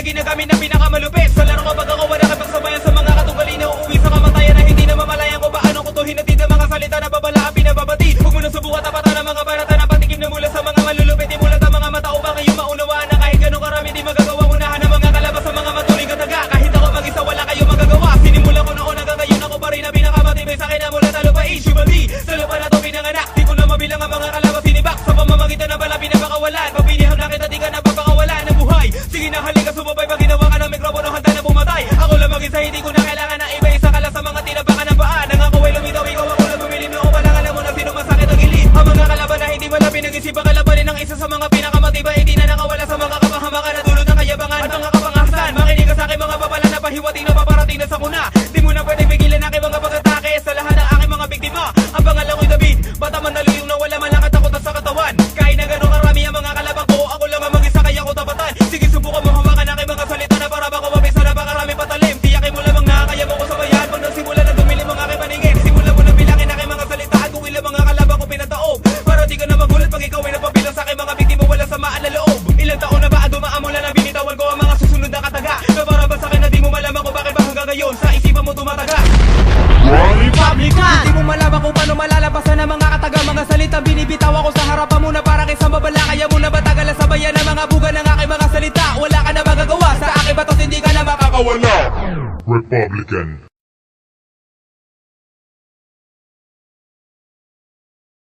na ginagamit na pinakamalupit. Sa laro kapag ako wala kapagsabayan sa mga katugali na uuwi sa kamatayan na hindi na mamalayan ko paano ko to hinatid ang mga salita na babalaan pinababatid. Huwag mo na subukan tapatan ang mga barata na patikim na mula sa mga malulupit. Imulat ang mga mata upang kayo maunawaan na kahit ganun karami di magagawa unahan ng mga kalabas sa mga matuling kataga. Kahit ako mag-isa wala kayo magagawa. Sinimulan ko noon hanggang ngayon ako pa rin na pinakamatibay sa akin na mula talo pa human being. Sa lupa na to pinanganak, di ko na mabilang ang mga kalabas sinibak. Sa pamamagitan ng bala pinapakawalan, pagpiniham na kita di ka napapakawalan ng buhay. Sige na halika sumabay pag ginawa ka ng mikropono handa na pumatay. Ako lang mag-isa hindi ko na kailangan na iba isa ka lang sa mga tinabakan ng paa. Nang ako ay lumitaw ikaw ako lang bumili mo ako lang alam mo na sino masakit ang gilid. Ang mga kalaban na hindi wala pinag-isipan kalabanin ng isa sa mga pinakamatibay. Hindi na nakawala sa mga kapahamakan na dulot ng kayabangan at mga kapangasan. Makinig ka sa aking mga babala na pahiwating na paparating na sa kuna. Di mo na pwedeng pigilan aking mga pag-atake sa lahat ng aking mga biktima. Ang pangalan ko'y David, bata man naluyong na wala man lang at takot sa katawan. Kahit na gano'ng karami ang mga kalabang ko, ako lang ang mag-isa kaya ko tapatan. Sige subukan mo hawakan aking mga salita na para baka mabisa na napakarami patalim. Tiyakin mo lamang nakakaya mo ko sa bayan. Pag nagsimula na dumilim ang aking paningin, simula mo na bilangin aking mga salita at kung ilang mga kalabang ko pinataob. Para di ka na magulat pag ikaw ay napabilang sa aking mga biktima wala samaan na loob. Ilang taon na ba dumaan mula na binitawan ko ang mga susunod na kataga. Na para ba sa akin na di mo malaman kung bakit ba hanggang ngayon sa isipan mo tumataga. Republican! Di mo malaman kung paano malalabasan ang mga kataga. Mga salitang binibitaw ako sa harapan mo na para kay babala. Kaya mo na batagalan sa bayan ng mga buga ng aking mga salita. Wala ka na magagawa sa aking batos hindi ka na makakawala. Republican.